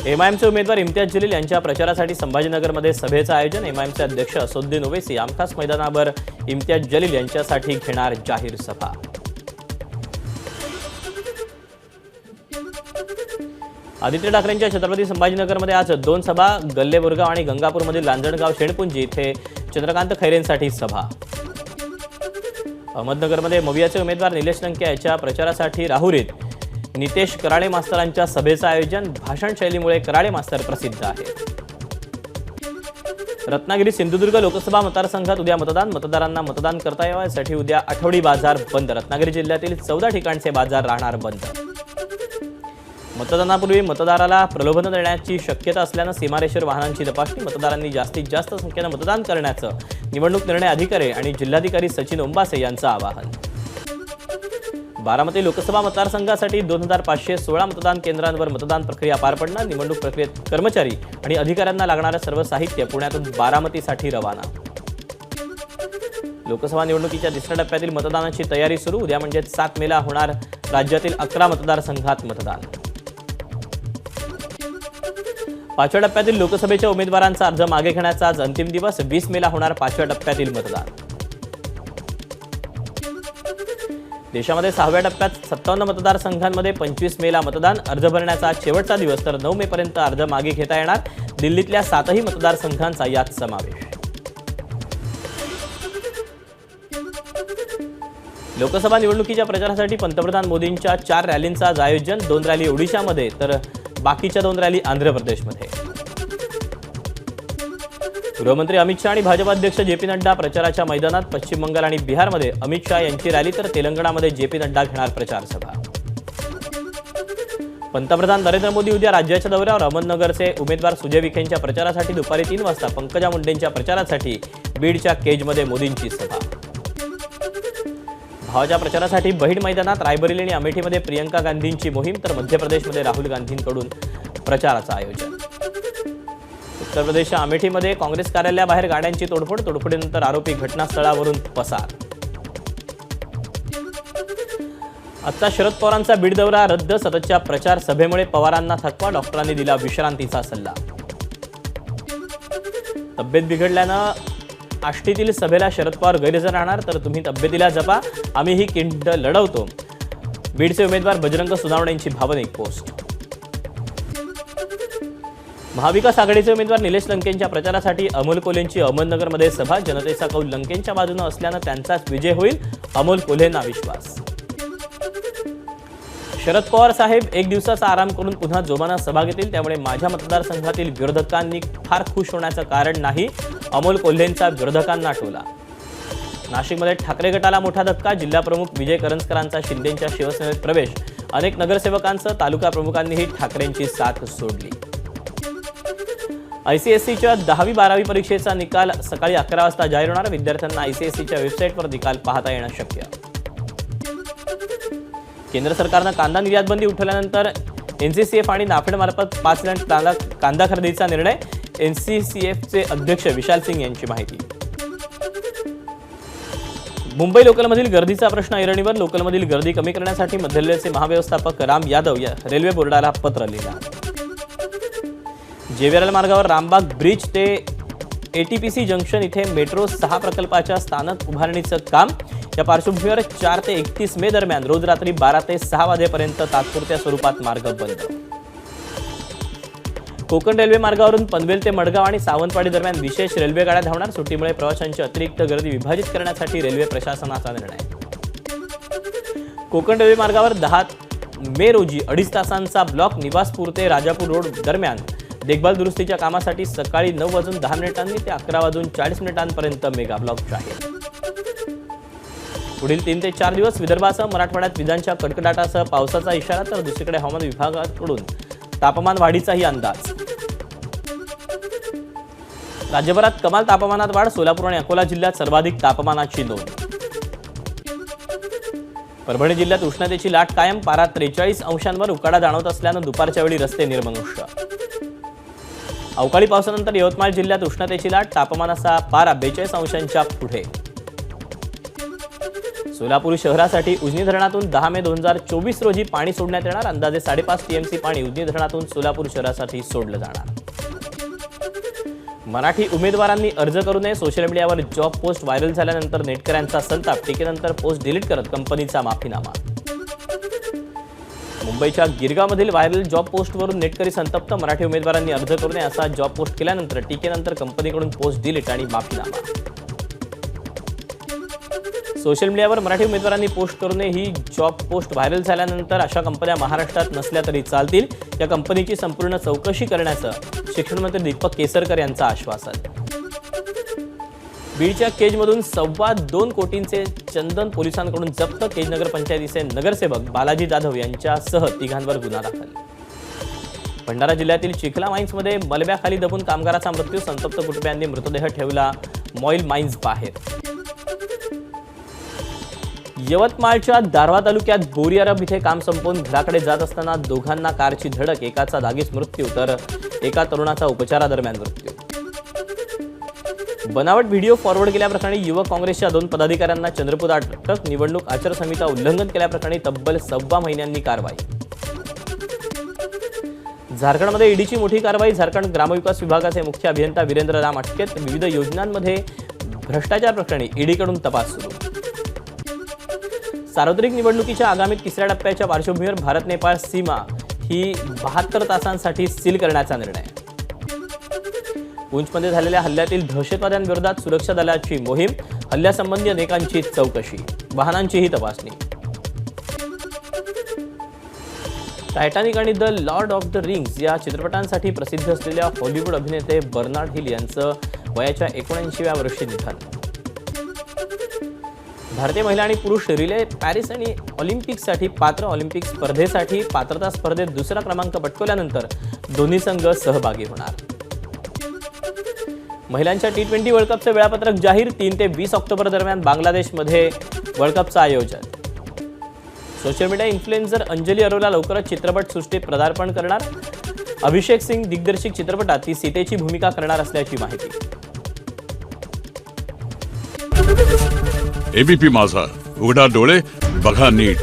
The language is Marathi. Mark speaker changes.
Speaker 1: एमआयएमचे उमेदवार इम्तियाज जलील यांच्या प्रचारासाठी संभाजीनगरमध्ये सभेचं आयोजन। एमआयएमचे अध्यक्ष असदुद्दीन ओवैसी आमखास मैदानावर इम्तियाज जलील यांच्यासाठी घेणार जाहीर सभा। आदित्य ठाकरेंच्या छत्रपती संभाजीनगरमध्ये आज 2 सभा। गल्ले बोरगाव आणि गंगापूरमधील लांजणगाव शेणपुंजी इथे चंद्रकांत खैरेंसाठी सभा। अहमदनगरमध्ये मवियाचे उमेदवार निलेश लंके यांच्या प्रचारासाठी राहुरीत नितेश कराळे मास्तरांच्या सभेचं आयोजन। भाषण शैलीमुळे कराळे मास्तर प्रसिद्ध आहेत। रत्नागिरी सिंधुदुर्ग लोकसभा मतदारसंघात उद्या मतदारांना मतदान करता यावं यासाठी उद्या आठवडी बाजार बंद। रत्नागिरी जिल्ह्यातील 14 ठिकाणचे बाजार राहणार बंद। मतदानापूर्वी मतदाराला प्रलोभन देण्याची शक्यता असल्यानं सीमारेषेवर वाहनांची तपासणी। मतदारांनी जास्तीत जास्त संख्येनं मतदान करण्याचं निवडणूक निर्णय अधिकारी आणि जिल्हाधिकारी सचिन ओंबासे यांचं आवाहन। बारामती लोकसभा मतदारसंघासाठी 2516 मतदान केंद्रांवर मतदान प्रक्रिया पार पडणार। निवडणूक प्रक्रियेत कर्मचारी आणि अधिकाऱ्यांना लागणारं सर्व साहित्य पुण्यातून बारामतीसाठी रवाना। लोकसभा निवडणुकीच्या 3ऱ्या टप्प्यातील मतदानाची तयारी सुरू। उद्या म्हणजे 7 मेला होणार राज्यातील 11 मतदारसंघात मतदान। 5व्या टप्प्यातील लोकसभेच्या उमेदवारांचा अर्ज मागे घेण्याचा आज अंतिम दिवस। 20 मेला होणार 5व्या टप्प्यातील मतदान। देशामध्ये 6व्या टप्प्यात 57 मतदारसंघांमध्ये 25 मेला मतदान। अर्ज भरण्याचा आज शेवटचा दिवस, तर 9 मे पर्यंत अर्ज मागे घेता येणार। दिल्लीतल्या 7ही मतदारसंघांचा यात समावेश। लोकसभा निवडणुकीच्या प्रचारासाठी पंतप्रधान मोदींच्या 4 रॅलींचं आज आयोजन। 2 रॅली ओडिशामध्ये तर बाकीच्या 2 रॅली आंध्र प्रदेशमध्ये। गृहमंत्री अमित शहा आणि भाजप अध्यक्ष जे.पी. नड्डा प्रचाराच्या मैदानात। पश्चिम बंगाल आणि बिहारमध्ये अमित शहा यांची रॅली तर तेलंगणामध्ये जे.पी. नड्डा घेणार प्रचार सभा। पंतप्रधान नरेंद्र मोदी उद्या राज्याच्या दौऱ्यावर। अहमदनगरचे उमेदवार सुजय विखेंच्या प्रचारासाठी दुपारी 3 वाजता। पंकजा मुंडेंच्या प्रचारासाठी बीडच्या केजमध्ये मोदींची सभा। भावाच्या प्रचारासाठी बहीण मैदानात। रायबरेली आणि अमेठीमध्ये प्रियंका गांधींची मोहीम, तर मध्य प्रदेशमध्ये राहुल गांधींकडून प्रचाराचं आयोजन। उत्तर प्रदेशच्या अमेठीमध्ये काँग्रेस कार्यालयाबाहेर गाड्यांची तोडफोड। तोडफोडीनंतर आरोपी घटनास्थळावरून पसार। आजचा शरद पवारांचा बीड दौरा रद्द। सततच्या प्रचार सभेमुळे पवारांना थकवा। डॉक्टरांनी दिला विश्रांतीचा सल्ला। तब्येत बिघडल्यानं आष्टीतील सभेला शरद पवार गैरहजर राहणार, तर तुम्ही तब्येतीला जपा, आम्ही ही खिंड लढवतो। बीडचे उमेदवार बजरंग सोनावणे यांची भावनिक पोस्ट। महाविकास आघाडीचे उमेदवार निलेश लंकेंच्या प्रचारासाठी अमोल कोल्हेंची अहमदनगरमध्ये सभा। जनतेचा कौल लंकेंच्या बाजूने असल्यानं त्यांचाच विजय होईल, अमोल कोल्हेंना विश्वास। शरद पवार साहेब 1 दिवसाचा आराम करून पुन्हा जोमानं सभा घेतील, त्यामुळे माझ्या मतदारसंघातील विरोधकांनी फार खुश होण्याचं कारण नाही, अमोल कोल्हेंचा विरोधकांना टोला। नाशिकमध्ये ठाकरे गटाला मोठा धक्का। जिल्हाप्रमुख विजय करंजकरांचा शिंदेंच्या शिवसेनेत प्रवेश। अनेक नगरसेवकांसह तालुका प्रमुखांनीही ठाकरेंची साथ सोडली। आयसीएससीच्या 10वी-12वी परीक्षेचा निकाल सकाळी 11 वाजता जाहीर होणार। विद्यार्थ्यांना आयसीएससीच्या वेबसाईटवर निकाल पाहता येणं शक्य। केंद्र सरकारनं कांदा निर्यात बंदी उठवल्यानंतर एनसीसीएफ आणि नाफेडमार्फत 5 लाख कांदा खरेदीचा निर्णय। एनसीसीएफचे अध्यक्ष विशाल सिंग यांची माहिती। मुंबई लोकलमधील गर्दीचा प्रश्न ऐरणीवर। लोकलमधील गर्दी कमी करण्यासाठी मध्य रेल्वेचे महाव्यवस्थापक राम यादव या रेल्वे बोर्डाला पत्र लिहिलं। जेवीआरएल मार्गावर रामबाग ब्रिज ते एटीपीसी जंक्शन इथे मेट्रो 6 प्रकल्पाच्या स्थानक उभारणीचं काम। या पार्श्वभूमीवर 4 ते 31 मे दरम्यान रोज रात्री 12 ते 6 वाजेपर्यंत तात्पुरत्या स्वरूपात मार्ग बंद। कोकण रेल्वे मार्गावरून पनवेल ते मडगाव आणि सावंतवाडी दरम्यान विशेष रेल्वे गाड्या धावणार। सुट्टीमुळे प्रवाशांची अतिरिक्त गर्दी विभाजित करण्यासाठी रेल्वे प्रशासनाचा निर्णय। कोकण रेल्वे मार्गावर 10 मे रोजी 2.5 तासांचा ब्लॉक। निवासपूर ते राजापूर रोड दरम्यान देखभाल दुरुस्तीच्या कामासाठी सकाळी 9:10 ते 11:40 मेगा ब्लॉक जाहीर। पुढील 3 ते 4 दिवस विदर्भासह मराठवाड्यात विजांच्या कडकडाटासह पावसाचा इशारा, तर दुसरीकडे हवामान विभागाकडून तापमान वाढीचाही अंदाज। राज्यभरात कमाल तापमानात वाढ। सोलापूर आणि अकोला जिल्ह्यात सर्वाधिक तापमानाची नोंद। परभणी जिल्ह्यात उष्णतेची लाट कायम। पारा 43 अंशांवर उकाडा जाणवत असल्यानं दुपारच्या वेळी रस्ते निर्मनुष्य। अवकाळी पावसानंतर यवतमाळ जिल्ह्यात उष्णतेची लाट। तापमानाचा पारा 42 अंशांच्या पुढे। सोलापूर शहरासाठी उजनी धरणातून 10 मे 2024 रोजी पाणी सोडण्यात येणार. अंदाजे 5.5 टीएमसी पाणी उजनी धरणातून सोलापूर शहरासाठी सोडलं जाणार. मराठी उमेदवारांनी अर्ज करू नये. सोशल मीडियावर जॉब पोस्ट व्हायरल झाल्यानंतर नेटकऱ्यांचा संताप. टीकेनंतर पोस्ट डिलीट करत कंपनीचा माफीनामा. मुंबईच्या गिरगावमधील व्हायरल जॉब पोस्टवरून नेटकरी संतप्त. मराठी उमेदवारांनी अर्ज करू नये असा जॉब पोस्ट केल्यानंतर टीकेनंतर कंपनीकडून पोस्ट डिलीट आणि माफीनामा. सोशल मीडियावर मराठी उमेदवारांनी पोस्ट करू नये ही जॉब पोस्ट व्हायरल झाल्यानंतर अशा कंपन्या महाराष्ट्रात नसल्या तरी चालतील. या कंपनीची संपूर्ण चौकशी करण्याचं शिक्षण मंत्री दीपक केसरकर यांचं आश्वासन. बीडच्या केजमधून 2.25 कोटींचे चंदन पोलिसांकडून जप्त. केज नगर पंचायतीचे नगरसेवक बालाजी जाधव यांच्यासह तिघांवर गुन्हा दाखल. भंडारा जिल्ह्यातील चिखला माइन्समध्ये मलब्याखाली दबून कामगाराचा मृत्यू. संतप्त कुटुंबियांनी मृतदेह ठेवला मॉईल माइन्स बाहेर. यवतमाळच्या दारव्हा तालुक्यात बोरी अरब इथे काम संपवून घराकडे जात असताना दोघांना कारची धडक. एकाचा जागीच मृत्यू तर एका तरुणाचा उपचारादरम्यान मृत्यू. बनावट व्हिडिओ फॉरवर्ड केल्याप्रकरणी युवक काँग्रेसच्या 2 पदाधिकाऱ्यांना चंद्रपूर अटक. निवडणूक आचारसंहिता उल्लंघन केल्याप्रकरणी तब्बल 6 महिन्यांनी कारवाई. झारखंडमध्ये ईडीची मोठी कारवाई. झारखंड ग्रामविकास विभागाचे मुख्य अभियंता वीरेंद्र राम अटकेत. विविध योजनांमध्ये भ्रष्टाचार प्रकरणी ईडीकडून तपास सुरू. सार्वत्रिक निवडणुकीच्या आगामी 3ऱ्या टप्प्याच्या पार्श्वभूमीवर भारत नेपाळ सीमा ही 72 तासांसाठी सील करण्याचा निर्णय. पूंछमध्ये झालेल्या हल्ल्यातील दहशतवाद्यांविरोधात सुरक्षा दलाची मोहीम. हल्ल्यासंबंधी अनेकांची चौकशी. वाहनांचीही तपासणी. टायटॅनिक आणि the Lord of the rings या चित्रपटांसाठी प्रसिद्ध असलेल्या हॉलिवूड अभिनेते बर्नार्ड हिल यांचं वयाच्या 79व्या वर्षी निधन. भारतीय महिला आणि पुरुष रिले पॅरिस आणि ऑलिम्पिकसाठी पात्र. ऑलिम्पिक स्पर्धेसाठी पात्रता स्पर्धेत 2रा क्रमांक पटकवल्यानंतर दोन्ही संघ सहभागी होणार. महिलांच्या T20 वर्ल्ड कपचं वेळापत्रक जाहीर. 3 ते 20 ऑक्टोबर दरम्यान बांगलादेशमध्ये वर्ल्ड कपचं आयोजन. Social media influencer Anjali Arora लवकरच चित्रपटसृष्टीत पदार्पण करणार. अभिषेक सिंग दिग्दर्शित चित्रपटात ती सीतेची भूमिका करणार असल्याची माहिती.
Speaker 2: एबीपी माझा, उघडा डोळे बघा नीट.